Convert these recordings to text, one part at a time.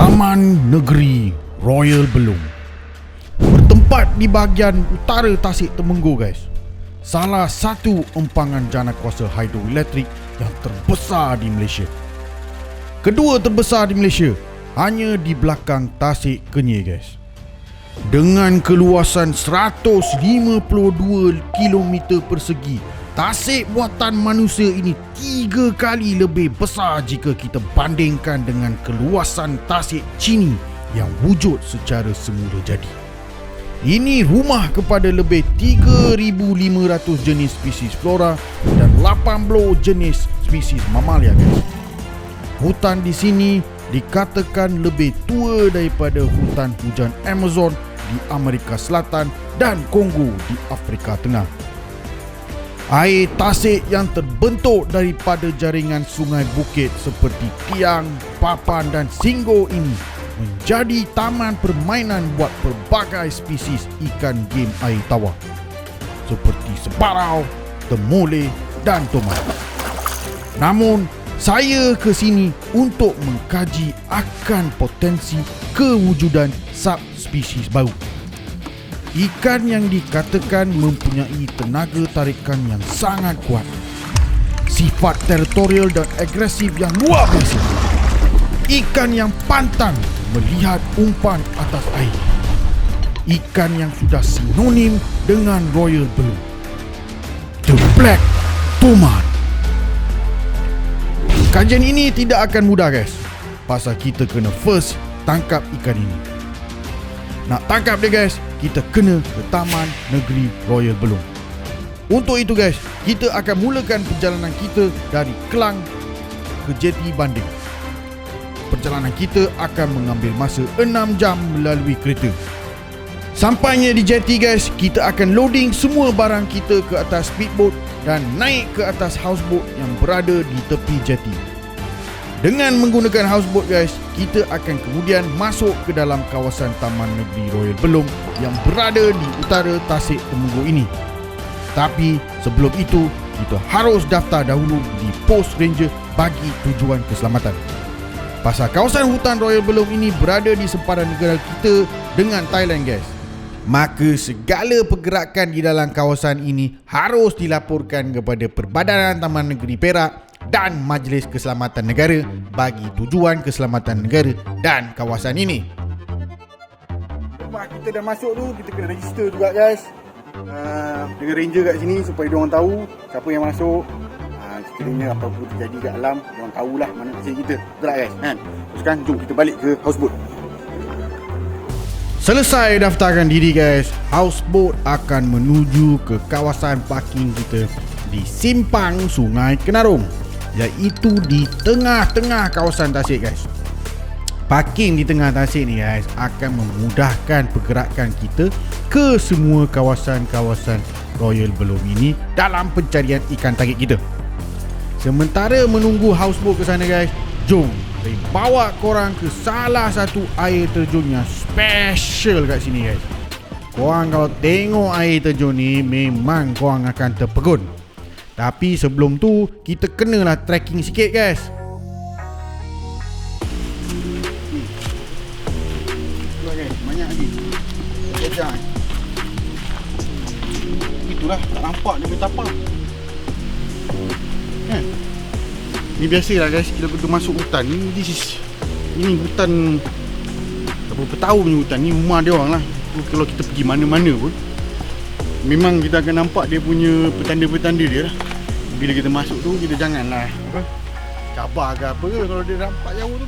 Taman Negeri Royal Belum bertempat di bahagian utara Tasik Temenggu guys. Salah satu empangan jana kuasa hidroelektrik yang terbesar di Malaysia. Kedua terbesar di Malaysia hanya di belakang Tasik Kenyir guys. Dengan keluasan 152 km persegi, Tasik buatan manusia ini 3 kali lebih besar jika kita bandingkan dengan keluasan Tasik Chini yang wujud secara semula jadi. Ini rumah kepada lebih 3,500 jenis spesies flora dan 80 jenis spesies mamalia guys. Hutan di sini dikatakan lebih tua daripada hutan hujan Amazon di Amerika Selatan dan Kongo di Afrika Tengah. Air tasik yang terbentuk daripada jaringan sungai bukit seperti Tiang, Papan dan Singgo ini menjadi taman permainan buat pelbagai spesies ikan game air tawar seperti sebarau, temole dan tomat. Namun, saya ke sini untuk mengkaji akan potensi kewujudan subspesies baru. Ikan yang dikatakan mempunyai tenaga tarikan yang sangat kuat, sifat teritorial dan agresif yang luar biasa, ikan yang pantang melihat umpan atas air, ikan yang sudah sinonim dengan Royal Belum, The Black Tomat. Kajian ini tidak akan mudah guys, pasal kita kena first tangkap ikan ini. Nak tangkap dia guys, kita kena ke Taman Negeri Royal Belum. Untuk itu guys, kita akan mulakan perjalanan kita dari Kelang ke Jeti Banding. Perjalanan kita akan mengambil masa 6 jam melalui kereta. Sampainya di jeti guys, kita akan loading semua barang kita ke atas speedboat dan naik ke atas houseboat yang berada di tepi jeti. Dengan menggunakan houseboat guys, kita akan kemudian masuk ke dalam kawasan Taman Negeri Royal Belum yang berada di utara Tasik Temenggu ini. Tapi sebelum itu, kita harus daftar dahulu di pos ranger bagi tujuan keselamatan. Pasal kawasan hutan Royal Belum ini berada di sempadan negara kita dengan Thailand guys. Maka segala pergerakan di dalam kawasan ini harus dilaporkan kepada Perbadanan Taman Negeri Perak dan Majlis Keselamatan Negara bagi tujuan keselamatan negara dan kawasan ini. Lepas kita dah masuk tu, kita kena register juga guys dengan ranger kat sini supaya diorang tahu siapa yang masuk. Sekiranya apa-apa terjadi kat alam, diorang tahulah mana pasien kita. Betul tak guys? Kan? Sekarang jom kita balik ke houseboat. Selesai daftarkan diri guys, houseboat akan menuju ke kawasan parking kita di simpang Sungai Kenarong, iaitu di tengah-tengah kawasan Tasik guys. Parking di tengah Tasik ni guys akan memudahkan pergerakan kita ke semua kawasan-kawasan Royal Belum ini dalam pencarian ikan tarik kita. Sementara menunggu houseboat ke sana guys, jom saya bawa korang ke salah satu air terjun yang special kat sini guys. Korang kalau tengok air terjun ni memang korang akan terpegun. Tapi sebelum tu kita kenalah trekking sikit guys. Itulah guys, banyak lagi. Kejar. Itulah, tak nampak dia betapa. Ni biasalah guys, kita masuk hutan ni. Ini hutan berapa tahun ni hutan ni, rumah dia orang lah. Kalau kita pergi mana-mana pun memang kita akan nampak dia punya petanda-petanda dia lah. Bila kita masuk tu, kita janganlah cabar ke apa ke. Kalau dia nampak jauh tu,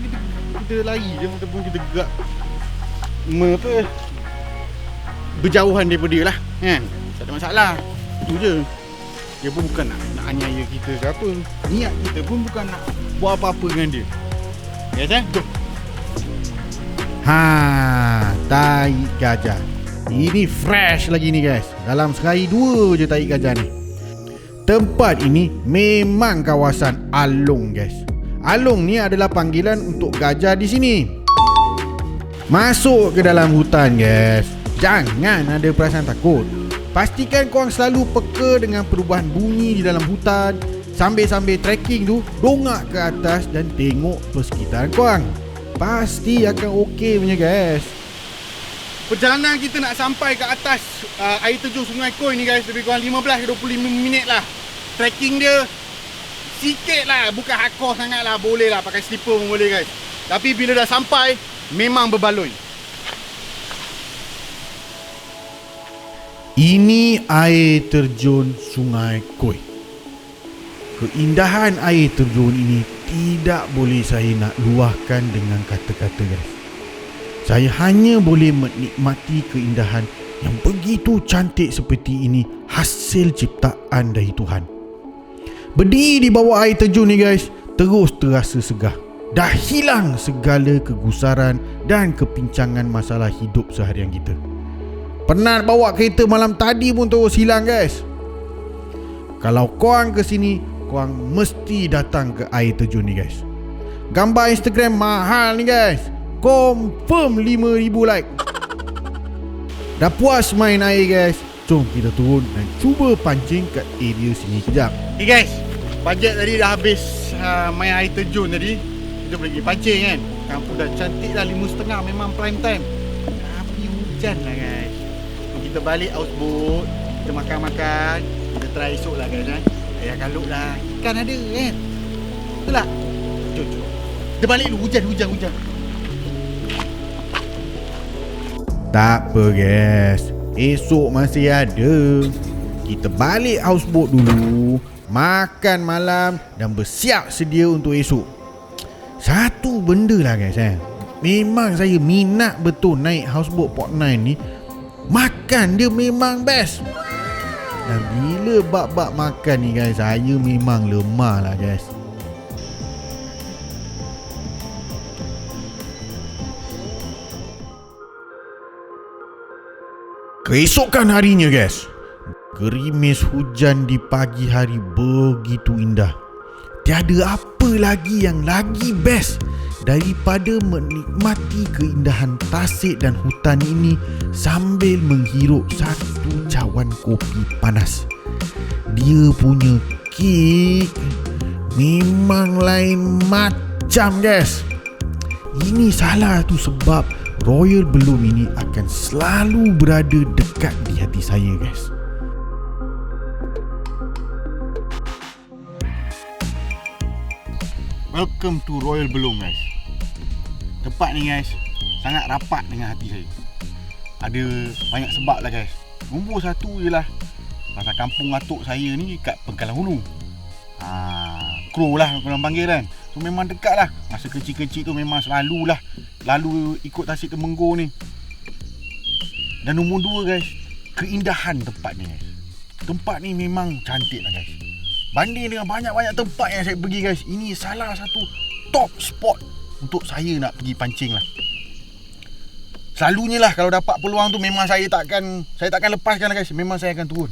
kita lari je ataupun kita gerak berjauhan daripada dia lah kan. Tak ada masalah. Itu je. Dia pun bukan nak aniaya kita ke apa. Niat kita pun bukan nak buat apa-apa dengan dia. Ya kan? Jom. Tai gajah. Ini fresh lagi ni guys. Dalam sehari 2 je tai gajah ni. Tempat ini memang kawasan alung guys. Alung ni adalah panggilan untuk gajah di sini. Masuk ke dalam hutan guys, jangan ada perasaan takut. Pastikan korang selalu peka dengan perubahan bunyi di dalam hutan. Sambil-sambil trekking tu, dongak ke atas dan tengok persekitaran korang. pasti akan okey punya guys. Perjalanan kita nak sampai ke atas air terjun Sungai Koi ni guys, lebih kurang 15-25 minit lah. Trekking dia sikit lah, bukan hardcore sangat lah. Boleh lah pakai slipper pun boleh guys. Tapi bila dah sampai, memang berbaloi. Ini air terjun Sungai Koi. Keindahan air terjun ini tidak boleh saya nak luahkan dengan kata-kata guys. Saya hanya boleh menikmati keindahan yang begitu cantik seperti ini, hasil ciptaan dari Tuhan. Berdiri di bawah air terjun ni guys, terus terasa segar. Dah hilang segala kegusaran dan kepincangan masalah hidup seharian kita. Penat bawa kereta malam tadi pun terus hilang guys. Kalau korang ke sini, korang mesti datang ke air terjun ni guys. Gambar Instagram mahal ni guys. Confirm 5,000 like. Dah puas main air guys, jom kita turun dan cuba pancing kat area sini kejap. Okay guys, bajet tadi dah habis main air terjun tadi. Kita pergi pancing kan. Kampung dah cantik dah, 5.30 memang prime time. Tapi hujan lah guys. Kita balik houseboat, kita makan-makan. Kita try esok lah guys kan. Ayah kaluk lah, ikan ada kan. Betul tak? Jom. Kita balik dulu, hujan. Tak apa guys, esok masih ada. Kita balik houseboat dulu, makan malam dan bersiap sedia untuk esok. Satu benda lah guys memang saya minat betul naik houseboat Port 9 ni. Makan dia memang best. Dan bila bab-bab makan ni guys, saya memang lemah lah guys. Keesokan harinya guys, gerimis hujan di pagi hari begitu indah. Tiada apa lagi yang lagi best daripada menikmati keindahan tasik dan hutan ini sambil menghirup satu cawan kopi panas. Dia punya kick memang lain macam guys. Ini salah satu sebab Royal Belum ini akan selalu berada dekat di hati saya guys. Welcome to Royal Belum guys. Tempat ni guys sangat rapat dengan hati saya. Ada banyak sebab lah guys. Nombor satu je lah, pasal kampung atuk saya ni kat Pengkalan Hulu. Kro lah korang panggil kan. So memang dekat lah. Masa kecil-kecil tu memang lalu ikut tasik Temenggur ni. Dan nombor dua guys, keindahan tempat ni guys. Tempat ni memang cantik lah guys. Banding dengan banyak-banyak tempat yang saya pergi guys, ini salah satu top spot untuk saya nak pergi pancing lah. Selalunya lah kalau dapat peluang tu memang saya takkan lepaskan lah guys. Memang saya akan turun.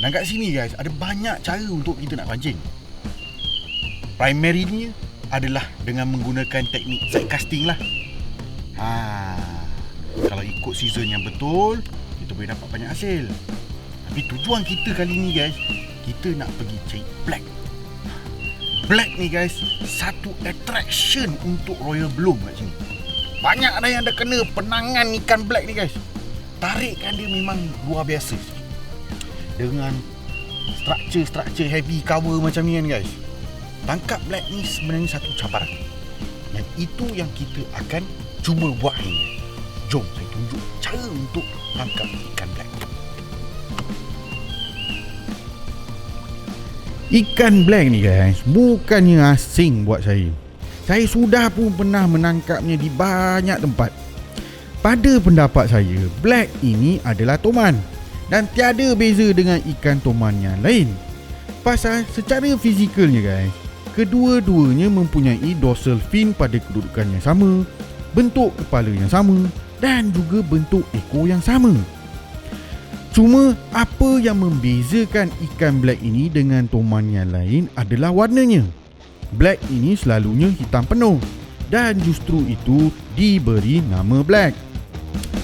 Dan kat sini guys ada banyak cara untuk kita nak pancing. Primarily adalah dengan menggunakan teknik side casting lah. Kalau ikut season yang betul, kita boleh dapat banyak hasil. Tapi tujuan kita kali ni guys, kita nak pergi cari black. Black ni guys satu attraction untuk Royal Belum kat sini. Banyak ada yang dah kena penangan ikan black ni guys. Tarikan dia memang luar biasa. Dengan structure heavy cover macam ni kan guys. Tangkap black ni sebenarnya satu cabaran. Dan itu yang kita akan cuba buat hari ni. Jom saya tunjuk cara untuk tangkap ikan black. Ikan black ni guys bukannya asing buat saya. Saya sudah pun pernah menangkapnya di banyak tempat. Pada pendapat saya, black ini adalah toman dan tiada beza dengan ikan toman yang lain. Pasal secara fizikalnya guys, kedua-duanya mempunyai dorsal fin pada kedudukan yang sama, bentuk kepala yang sama dan juga bentuk ekor yang sama. Cuma apa yang membezakan ikan black ini dengan toman yang lain adalah warnanya. Black ini selalunya hitam penuh dan justru itu diberi nama black.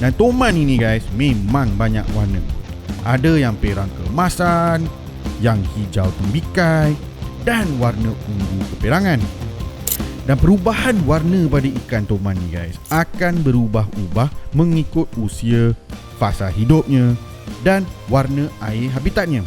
Dan toman ini guys memang banyak warna. Ada yang perang keemasan, yang hijau tembikai dan warna ungu keperangan. Dan perubahan warna pada ikan toman ni guys akan berubah-ubah mengikut usia, fasa hidupnya dan warna air habitatnya.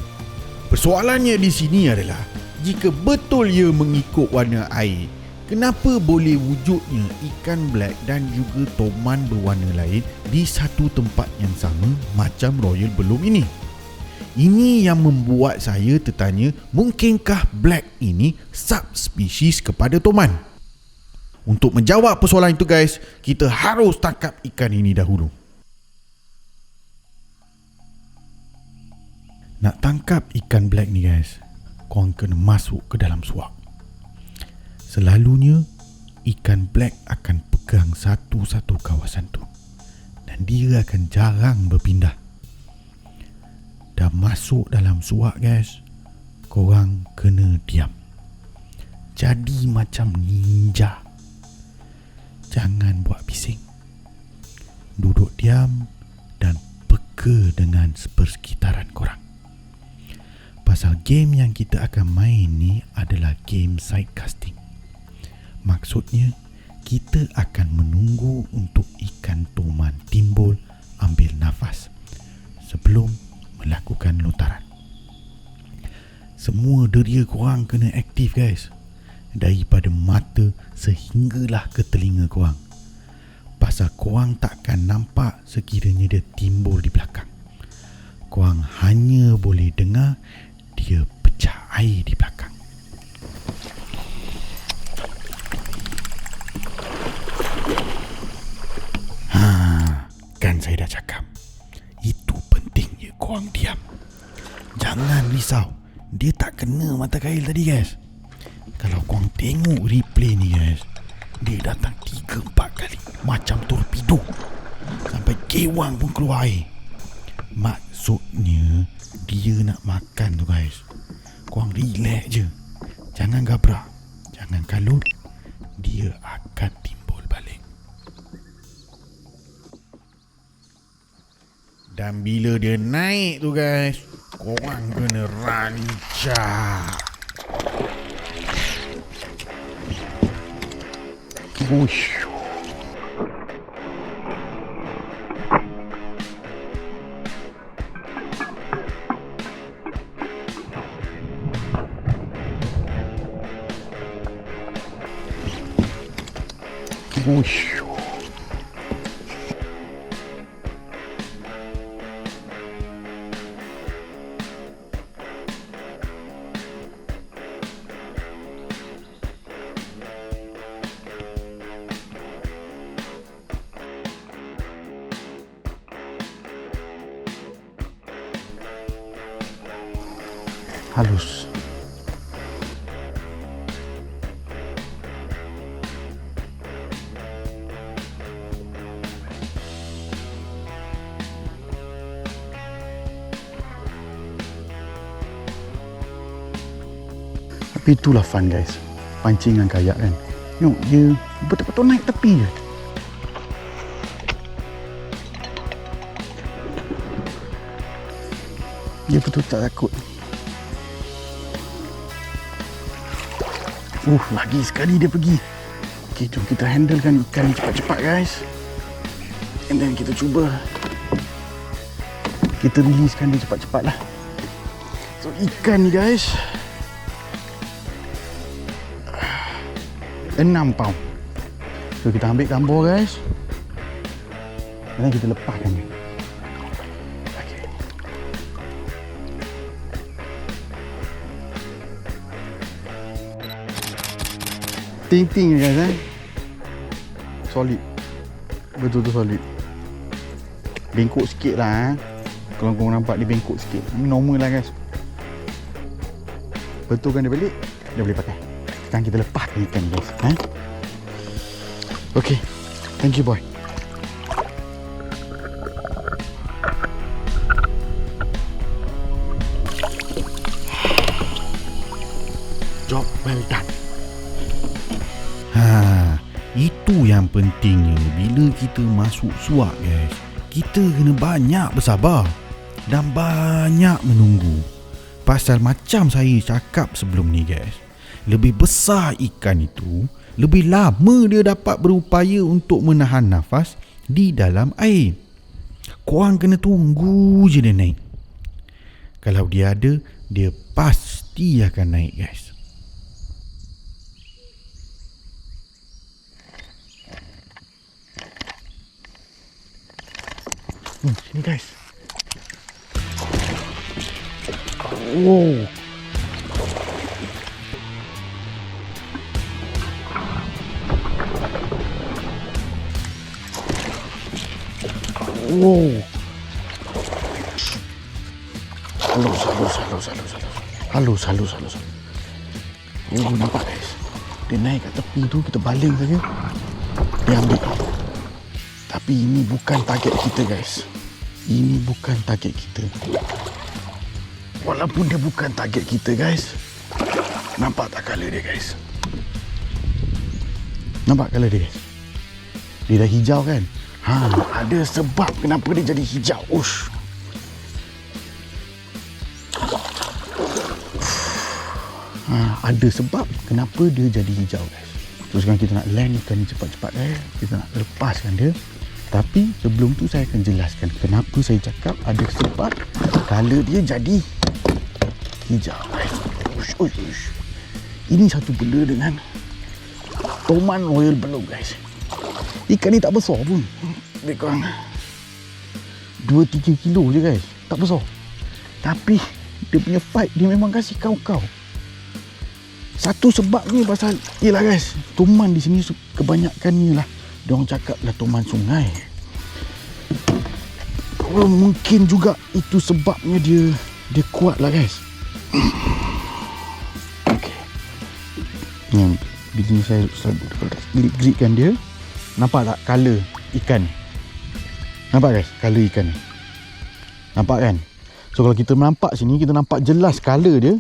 Persoalannya di sini adalah jika betul ia mengikut warna air, kenapa boleh wujudnya ikan black dan juga toman berwarna lain di satu tempat yang sama macam Royal Belum ini? Ini yang membuat saya tertanya, mungkinkah black ini subspesies kepada toman? Untuk menjawab persoalan itu guys, kita harus tangkap ikan ini dahulu. Nak tangkap ikan black ni guys, korang kena masuk ke dalam suak. Selalunya ikan black akan pegang satu-satu kawasan tu dan dia akan jarang berpindah. Dah masuk dalam suak guys, korang kena diam. Jadi macam ninja. Jangan buat bising. Duduk diam dan peka dengan persekitaran korang. Pasal game yang kita akan main ni adalah game side casting. Maksudnya, kita akan menunggu untuk ikan toman timbul ambil nafas sebelum melakukan lontaran. Semua deria korang kena aktif guys. Daripada mata sehinggalah ke telinga korang. Pasal korang takkan nampak sekiranya dia timbul di belakang. Korang hanya boleh dengar dia pecah air di belakang. Kan saya dah cakap, itu pentingnya korang diam. Jangan risau, dia tak kena mata kail tadi guys. Kalau korang tengok replay ni guys, dia datang 3-4 kali macam torpedo sampai kewang pun keluar air. Maksudnya dia nak makan tu guys. Korang relax je, jangan gabrak, jangan kalut. Dia akan timbul balik. Dan bila dia naik tu guys, korang kena rancak. Wush. Wush. Halus. Tapi itulah fun guys, pancingan kayak kan. Tengok dia betul-betul naik tepi je. Dia betul tak takut. Lagi sekali dia pergi. Okay, jom kita handlekan ikan ni cepat-cepat guys. And then kita cuba kita releasekan dia cepat-cepat lah. So ikan ni guys 6 pound. So kita ambil gambar guys, and then kita lepaskan dia. Okay. Ting-ting guys solid. Betul-betul solid. Bengkok sikit lah Kalau korang nampak dia bengkok sikit, ini normal lah guys. Betulkan dia balik, dia boleh pakai. Sekarang kita lepaskan ikan guys. Okay, thank you boy. Job well done. Itu yang pentingnya bila kita masuk suak guys. Kita kena banyak bersabar dan banyak menunggu. Pasal macam saya cakap sebelum ni guys, lebih besar ikan itu, lebih lama dia dapat berupaya untuk menahan nafas di dalam air. Korang kena tunggu je dia naik. Kalau dia ada, dia pasti akan naik, guys. Sini guys. Wow. Wow. Halus. Oh, nampak guys. Dia naik kat tepi tu, kita baling saja. Dia ambil. Tapi ini bukan target kita, guys. Ini bukan target kita. Walaupun dia bukan target kita, guys. Nampak tak colour dia, guys? Nampak colour dia, guys? Dia dah hijau kan? Ada sebab kenapa dia jadi hijau. Ush. Ada sebab kenapa dia jadi hijau, guys. So sekarang kita nak land ikan ni cepat-cepat, guys. Kita nak lepaskan dia. Tapi sebelum tu saya akan jelaskan kenapa saya cakap ada sebab colour dia jadi hijau, guys. Ush. Ini satu benda dengan Toman Royal Belum, guys. Ikan ni tak besar pun. Lebih kurang 2-3 kilo je, guys. Tak besar. Tapi dia punya fight dia memang kasih kau-kau. Satu sebab ni pasal, yelah guys, toman di sini kebanyakannya lah diorang cakap lah toman sungai. Mungkin juga itu sebabnya dia kuat lah, guys. Okay. Yang begini saya grit-gritkan dia. Nampak tak colour ikan? Nampak guys colour ikan ni? Nampak kan? So kalau kita nampak sini, kita nampak jelas colour dia.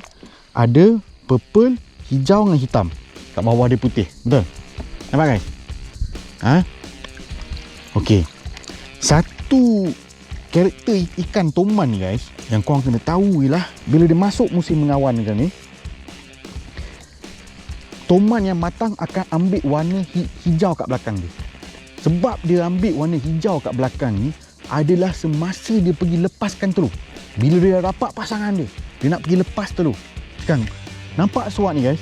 Ada purple, hijau dengan hitam. Kat bawah dia putih. Betul? Nampak guys? Okey. Satu karakter ikan toman ni, guys, yang korang kena tahu ialah bila dia masuk musim mengawan macam ni, toman yang matang akan ambil warna hijau kat belakang dia. Sebab dia ambil warna hijau kat belakang ni adalah semasa dia pergi lepaskan telur. Bila dia dapat pasangan dia, dia nak pergi lepas telur. Sekarang nampak suak ni, guys?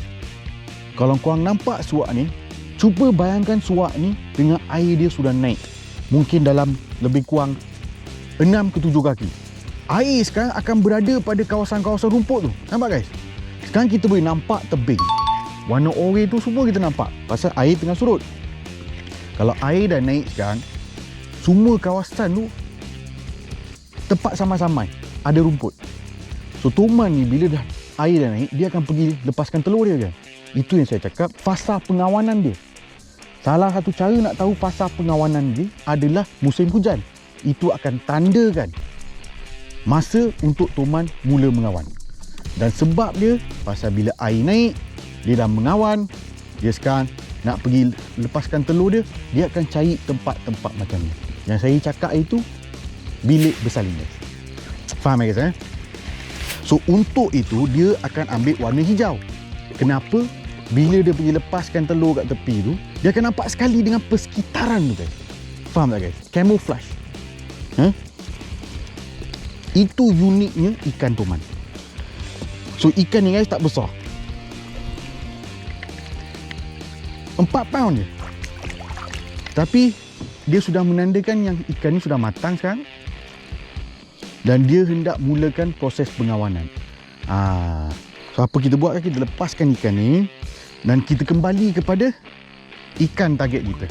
Kalau korang nampak suak ni, cuba bayangkan suak ni dengan air dia sudah naik. Mungkin dalam lebih kurang 6 ke 7 kaki. Air sekarang akan berada pada kawasan-kawasan rumput tu. Nampak, guys? Sekarang kita boleh nampak tebing. Warna oranye tu semua kita nampak pasal air tengah surut. Kalau air dah naik sekarang, semua kawasan tu tempat samai-samai ada rumput. So toman ni bila dah air dah naik, dia akan pergi lepaskan telur dia, kan? Itu yang saya cakap, fasa pengawanan dia. Salah satu cara nak tahu fasa pengawanan dia adalah musim hujan. Itu akan tandakan masa untuk toman mula mengawan. Dan sebab dia pasal bila air naik, dia dah mengawan, dia sekarang nak pergi lepaskan telur dia, dia akan cari tempat-tempat macam ni. Yang saya cakap itu bilik bersalin, guys. Faham, guys? So untuk itu dia akan ambil warna hijau. Kenapa? Bila dia pergi lepaskan telur kat tepi tu, dia akan nampak sekali dengan persekitaran tu, guys. Faham tak, guys? Camouflage. Itu uniknya ikan toman. So ikan ni, guys, tak besar. 4 pound je. Tapi dia sudah menandakan yang ikan ni sudah matang sekarang. Dan dia hendak mulakan proses pengawanan. So apa kita buat, kita lepaskan ikan ni dan kita kembali kepada ikan target kita.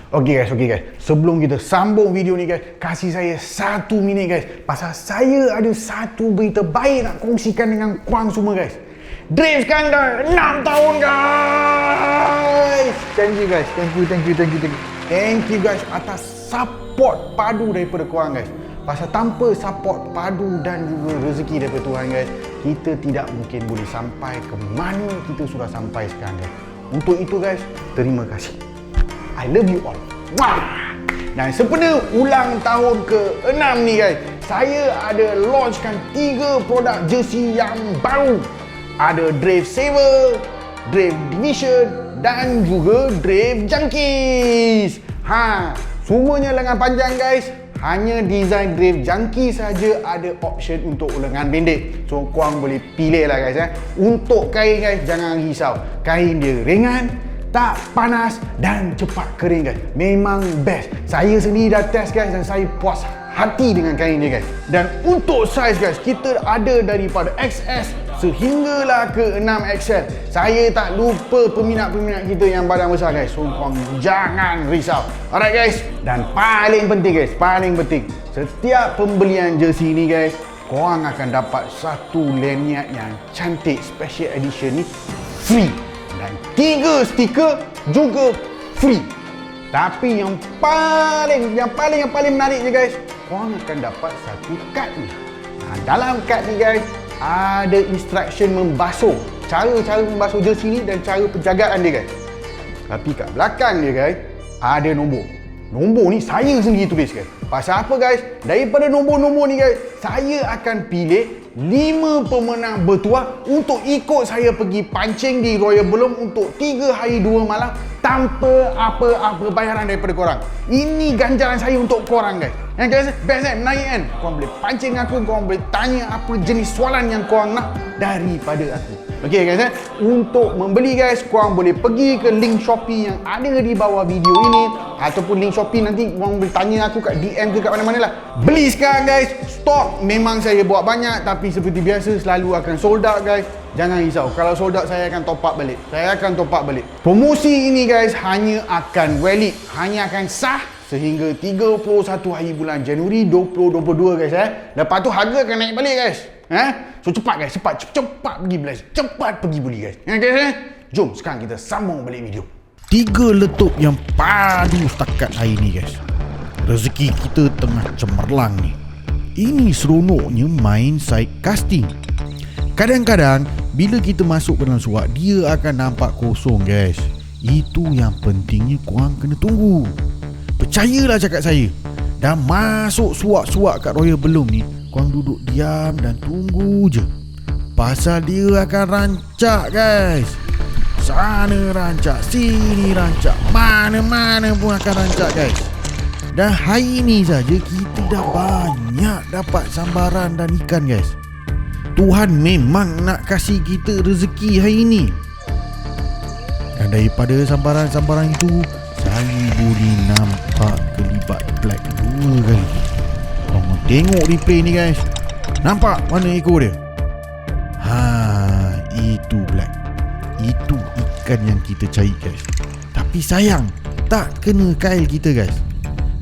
Okey guys. Sebelum kita sambung video ni, guys, kasih saya 1 minit, guys. Pasal saya ada satu berita baik nak kongsikan dengan korang semua, guys. Dream Skandal 6 tahun, guys. Thank you, guys. Thank you guys atas support padu daripada korang, guys. Pasal tanpa support padu dan juga rezeki daripada Tuhan, guys, kita tidak mungkin boleh sampai ke mana kita sudah sampai sekarang, guys. Untuk itu, guys, terima kasih. I love you all. Wah. Dan sempena ulang tahun ke-6 ni guys, saya ada launchkan 3 produk jersey yang baru. Ada Drave Saver, Drave Division dan juga Drave Junkies. Semuanya lengan panjang guys. Hanya design Drave Junkie saja ada option untuk lengan pendek. So korang boleh pilih lah guys. Untuk kain guys, jangan risau. Kain dia ringan, tak panas dan cepat kering guys. Memang best. Saya sendiri dah test guys dan saya puas hati dengan kain dia guys. Dan untuk size guys, kita ada daripada XS sehinggalah ke 6XL. Saya tak lupa peminat-peminat kita yang badan besar guys. So korang jangan risau. Alright guys. Dan paling penting guys, paling penting, setiap pembelian jersey ni guys, korang akan dapat satu lanyard yang cantik special edition ni free. Dan 3 stiker juga free. Tapi yang paling menarik je guys, korang akan dapat satu kad ni. Dalam kad ni guys, ada instruction membasuh, cara membasuh jersey ni dan cara penjagaan dia guys. Tapi kat belakang dia guys, ada nombor. Nombor ni saya sendiri tulis guys. Pasal apa guys? Daripada nombor-nombor ni guys, saya akan pilih 5 pemenang bertuah untuk ikut saya pergi pancing di Royal Belum untuk 3 hari 2 malam tanpa apa-apa bayaran daripada korang. Ini ganjaran saya untuk korang guys. Yang guys, best kan? Menarik kan? Korang boleh pancing aku, korang boleh tanya apa jenis soalan yang korang nak daripada aku. Okey guys, untuk membeli guys, korang boleh pergi ke link Shopee yang ada di bawah video ini, ataupun link Shopee nanti korang boleh tanya aku kat DM ke kat mana-mana lah. Beli sekarang guys. Stok memang saya buat banyak, tapi seperti biasa selalu akan sold out guys. Jangan risau, kalau sold out saya akan top up balik. Promosi ini guys hanya akan valid, hanya akan sah sehingga 31 hari bulan Januari 2022 guys. Lepas tu harga akan naik balik guys. So cepat guys, cepat pergi beli, cepat pergi beli guys. Guys, jom sekarang kita sambung balik video. 3 letup yang padu setakat hari ni guys. Rezeki kita tengah cemerlang ni. Ini seronoknya main side casting. Kadang-kadang bila kita masuk ke dalam surat, dia akan nampak kosong guys. Itu yang pentingnya korang kena tunggu. Percayalah cakap saya. Dah masuk suap-suap kat Royal Belum ni, korang duduk diam dan tunggu je. Pasal dia akan rancak guys. Sana rancak, sini rancak, mana-mana pun akan rancak guys. Dan hari ni saja kita dah banyak dapat sambaran dan ikan guys. Tuhan memang nak kasih kita rezeki hari ni. Dan daripada sambaran-sambaran itu, saya boleh nampak kelibat black 2 kali. Korang tengok replay ni guys. Nampak mana ekor dia? Itu black. Itu ikan yang kita cari guys. Tapi sayang, tak kena kail kita guys.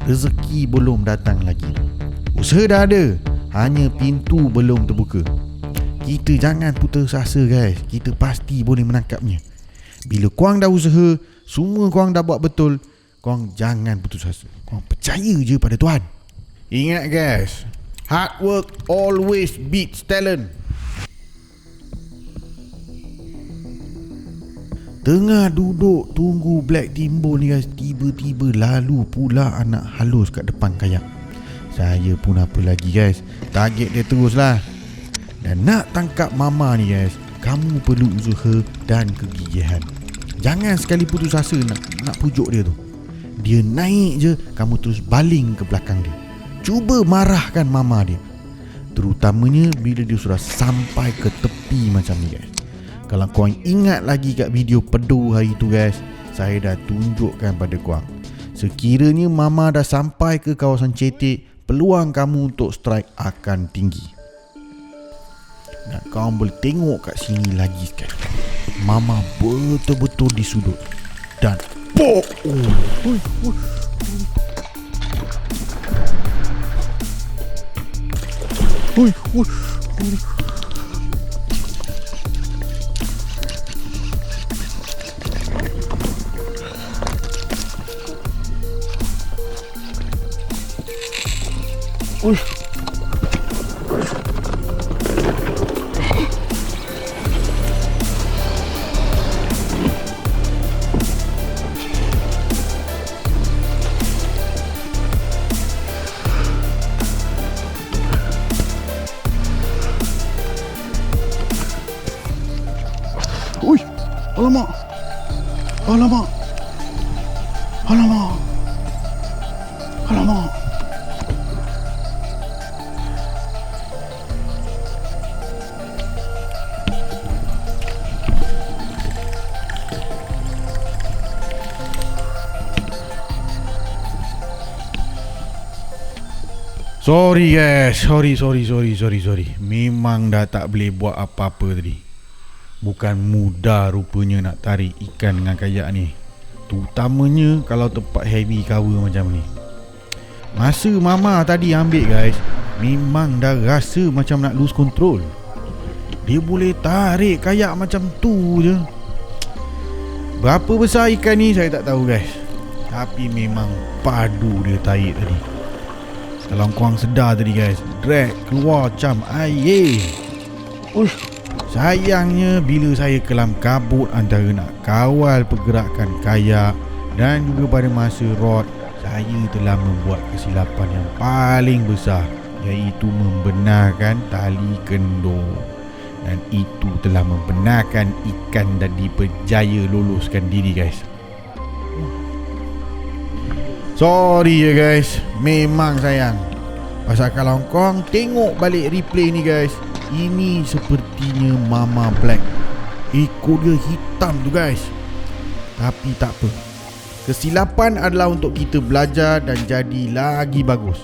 Rezeki belum datang lagi. Usaha dah ada, hanya pintu belum terbuka. Kita jangan putus asa guys. Kita pasti boleh menangkapnya. Bila korang dah usaha, semua korang dah buat betul, korang jangan putus asa. Korang percaya je pada Tuhan. Ingat guys, hard work always beats talent. Tengah duduk tunggu black timbul ni guys, tiba-tiba lalu pula anak halus kat depan kayak. Saya pun apa lagi guys, target dia terus lah. Dan nak tangkap mama ni guys, kamu perlu usaha dan kegigihan. Jangan sekali putus asa nak pujuk dia tu. Dia naik je, kamu terus baling ke belakang dia. Cuba marahkan mama dia. Terutamanya bila dia sudah sampai ke tepi macam ni guys. Kalau korang ingat lagi kat video pedu hari tu guys, saya dah tunjukkan pada korang. Sekiranya mama dah sampai ke kawasan cetek, peluang kamu untuk strike akan tinggi. Dan korang boleh tengok kat sini lagi guys. Mama betul-betul di sudut. Dan pok! Alamak. Alamak. Alamak. Alamak. Sorry guys, sorry. Memang dah tak boleh buat apa-apa tadi. Bukan mudah rupanya nak tarik ikan dengan kayak ni, terutamanya kalau tempat heavy cover macam ni. Masa mama tadi ambil guys, memang dah rasa macam nak lose control. Dia boleh tarik kayak macam tu je. Berapa besar ikan ni saya tak tahu guys, tapi memang padu dia tarik tadi. Kalau korang sedar tadi guys, drag keluar macam air. Sayangnya bila saya kelam kabut antara nak kawal pergerakan kayak dan juga pada masa rod, saya telah membuat kesilapan yang paling besar, iaitu membenarkan tali kendor. Dan itu telah membenarkan ikan tadi berjaya loloskan diri guys. Sorry ya guys, memang sayang. Pasal kalau korang tengok balik replay ni guys, ini sepertinya Mama Black. Ekor dia hitam tu guys. Tapi tak apa, kesilapan adalah untuk kita belajar dan jadi lagi bagus.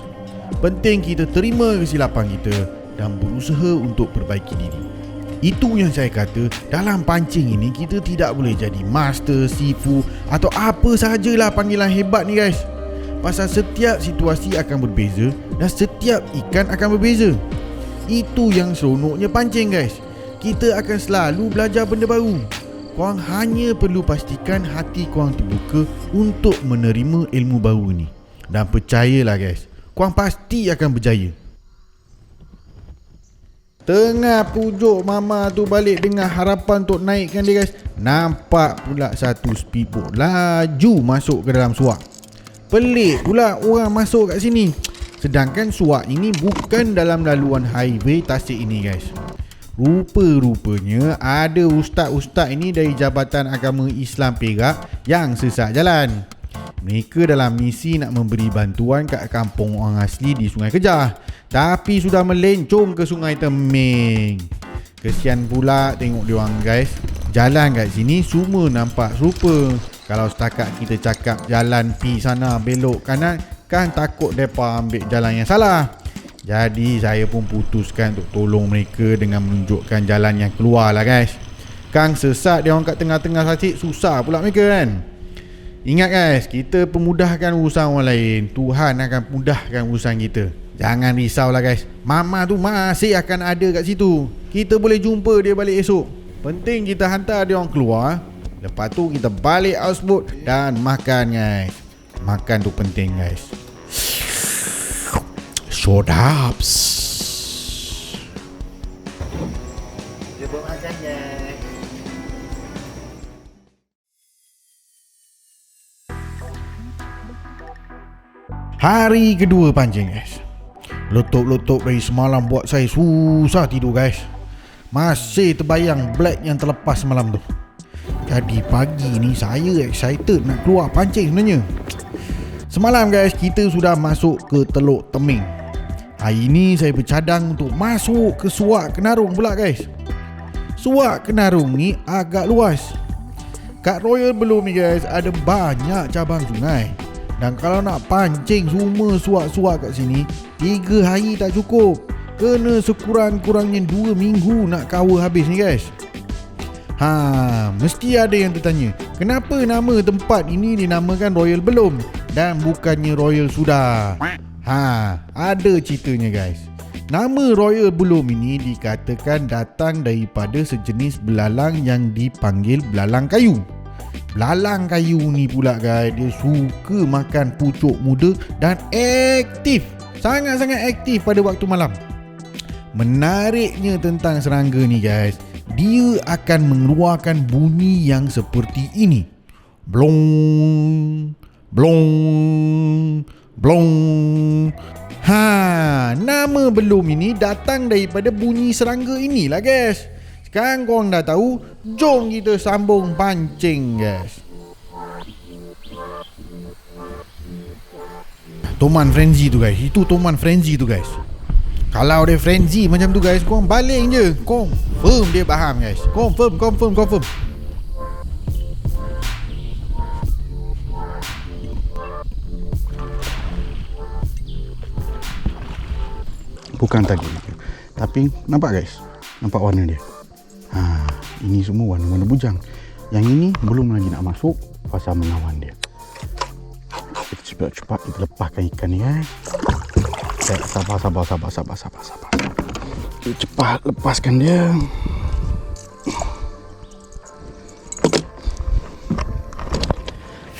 Penting kita terima kesilapan kita dan berusaha untuk perbaiki diri. Itu yang saya kata, dalam pancing ini kita tidak boleh jadi master, sifu atau apa sahajalah panggilan hebat ni guys. Pasal setiap situasi akan berbeza dan setiap ikan akan berbeza. Itu yang seronoknya pancing guys. Kita akan selalu belajar benda baru. Korang hanya perlu pastikan hati korang terbuka untuk menerima ilmu baru ni. Dan percayalah guys, korang pasti akan berjaya. Tengah pujuk mama tu balik dengan harapan untuk naikkan dia guys, nampak pula satu speedboat laju masuk ke dalam suak. Pelik pula orang masuk kat sini, sedangkan suak ini bukan dalam laluan highway Tasik ini guys. Rupa-rupanya ada ustaz-ustaz ini dari Jabatan Agama Islam Perak yang sesat jalan. Mereka dalam misi nak memberi bantuan kat kampung orang asli di Sungai Kejah, tapi sudah melencong ke Sungai Teming. Kesian pula tengok diorang guys. Jalan kat sini semua nampak serupa. Kalau setakat kita cakap jalan pi sana belok kanan, kan takut mereka ambil jalan yang salah. Jadi saya pun putuskan untuk tolong mereka dengan menunjukkan jalan yang keluar lah guys. Kang sesat dia orang kat tengah-tengah Tasik, susah pula mereka kan. Ingat guys, kita pemudahkan urusan orang lain, Tuhan akan mudahkan urusan kita. Jangan risaulah guys, mama tu masih akan ada kat situ. Kita boleh jumpa dia balik esok. Penting kita hantar dia orang keluar. Lepas tu kita balik houseboat dan makan guys. Makan tu penting guys. Sodaps. Kita buat makan guys. Hari kedua pancing guys. Letup-letup dari semalam buat saya susah tidur guys. Masih terbayang black yang terlepas semalam tu. Jadi pagi ni saya excited nak keluar pancing sebenarnya. Semalam guys kita sudah masuk ke Teluk Teming. Hari ni saya bercadang untuk masuk ke Suak Kenarung pula guys. Suak Kenarung ni agak luas. Kat Royal Belum ni guys ada banyak cabang sungai. Dan kalau nak pancing semua suak-suak kat sini 3 hari tak cukup. Kena sekurang-kurangnya 2 minggu nak cover habis ni guys. Mesti ada yang tertanya, kenapa nama tempat ini dinamakan Royal Belum dan bukannya Royal Sudah? Ada ceritanya guys. Nama Royal Belum ini dikatakan datang daripada sejenis belalang yang dipanggil belalang kayu. Belalang kayu ni pula guys, dia suka makan pucuk muda dan aktif. Sangat-sangat aktif pada waktu malam. Menariknya tentang serangga ni guys, dia akan mengeluarkan bunyi yang seperti ini. Blong, blong, blong. Nama Belum ini datang daripada bunyi serangga inilah guys. Sekarang korang dah tahu, jom kita sambung pancing guys. Toman frenzy tu guys. Itu Toman frenzy tu guys. Kalau dia frenzy macam tu guys, korang baling je. Confirm dia faham guys. Confirm. Bukan tadi, tapi nampak guys, nampak warna dia. Ini semua warna-warna bujang. Yang ini belum lagi nak masuk fasa menawan dia. Kita cepat kita lepaskan ikan ni guys. Sabar. Kita cepat lepaskan dia.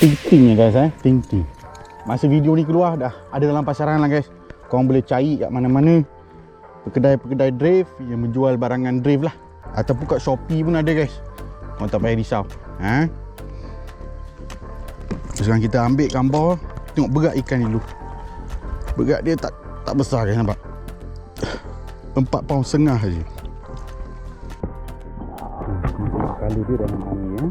Ting-ting ya guys, ting-ting. Masa video ni keluar dah ada dalam pasaran lah guys. Korang boleh cari kat mana-mana kedai-kedai drift yang menjual barangan drift lah. Ataupun kat Shopee pun ada guys. Korang tak payah risau. Sekarang kita ambil gambar. Tengok berat ikan ni dulu. Berat dia tak besar guys, nampak? 4 paun setengah saja. Kali dia dalam air ya.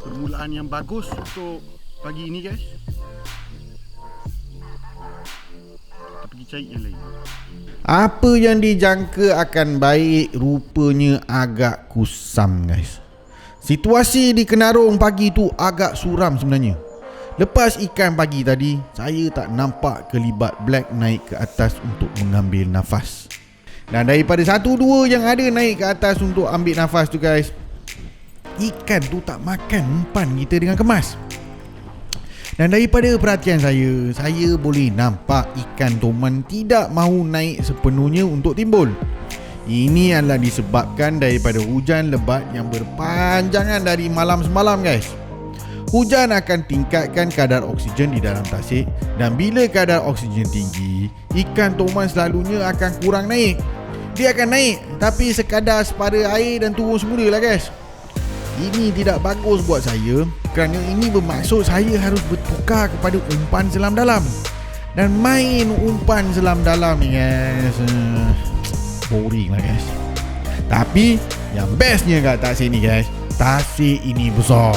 Permulaan yang bagus untuk pagi ini guys. Kita pergi cari yang lain. Apa yang dijangka akan baik rupanya agak kusam guys. Situasi di Kenarong pagi tu agak suram sebenarnya. Lepas ikan pagi tadi, saya tak nampak kelibat black naik ke atas untuk mengambil nafas. Dan daripada 1-2 yang ada naik ke atas untuk ambil nafas tu guys, ikan tu tak makan umpan kita dengan kemas. Dan daripada perhatian saya boleh nampak ikan toman tidak mahu naik sepenuhnya untuk timbul. Ini adalah disebabkan daripada hujan lebat yang berpanjangan dari malam semalam guys. Hujan akan tingkatkan kadar oksigen di dalam tasik, dan bila kadar oksigen tinggi, ikan toman selalunya akan kurang naik. Dia akan naik tapi sekadar separa air dan turun semula lah guys. Ini tidak bagus buat saya kerana ini bermaksud saya harus bertukar kepada umpan selam dalam. Dan main umpan selam dalam ni guys, boring lah guys. Tapi yang bestnya kat tasik ni guys, tasik ini besar.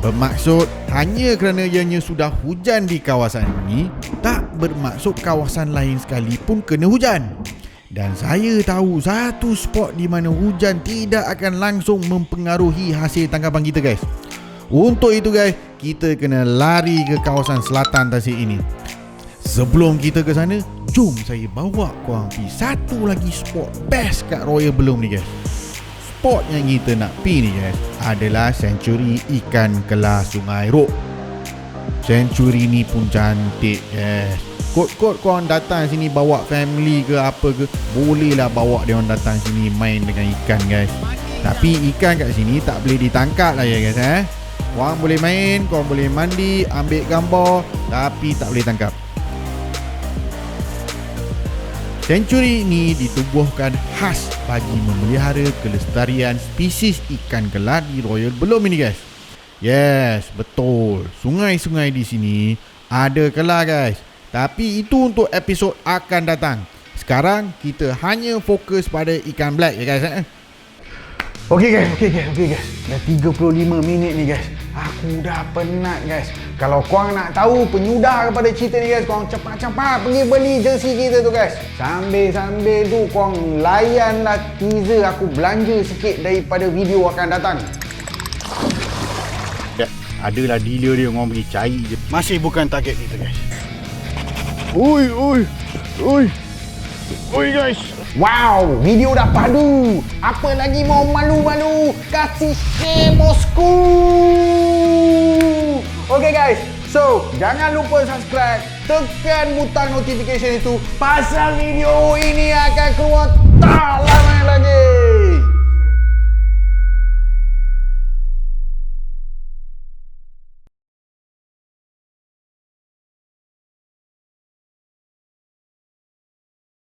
Bermaksud hanya kerana ianya sudah hujan di kawasan ini, tak bermaksud kawasan lain sekalipun kena hujan. Dan saya tahu satu spot di mana hujan tidak akan langsung mempengaruhi hasil tangkapan kita guys. Untuk itu guys, kita kena lari ke kawasan selatan tasik ini. Sebelum kita ke sana, jom saya bawa korang pergi satu lagi spot best kat Royal Belum ni guys. Spot yang kita nak pergi ni guys adalah sanctuary ikan kelas Sungai Rok. Sanctuary ni pun cantik guys. Kot-kot korang datang sini bawa family ke apa ke, bolehlah bawa dia orang datang sini main dengan ikan guys. Tapi ikan kat sini tak boleh ditangkap lah ya guys. Korang boleh main, korang boleh mandi, ambil gambar, tapi tak boleh tangkap. Sanctuary ini ditubuhkan khas bagi memelihara kelestarian spesies ikan kelat di Royal Belum ini guys. Yes, betul. Sungai-sungai di sini ada kelat guys. Tapi itu untuk episod akan datang. Sekarang kita hanya fokus pada ikan black ya guys. Okey guys. Dah 35 minit ni guys. Aku dah penat guys. Kalau korang nak tahu penyudah kepada cerita ni guys, korang cepat-cepat pergi beli jersey kita tu guys. Sambil-sambil tu korang layanlah teaser aku belanja sikit daripada video akan datang. Ya, adalah dealer dia, korang pergi cari je. Masih bukan target kita guys. Oi guys. Wow, video dah padu. Apa lagi mau malu-malu? Kasih share bosku. Okay guys, so jangan lupa subscribe, tekan butang notification itu pasal video ini akan keluar tak lama lagi.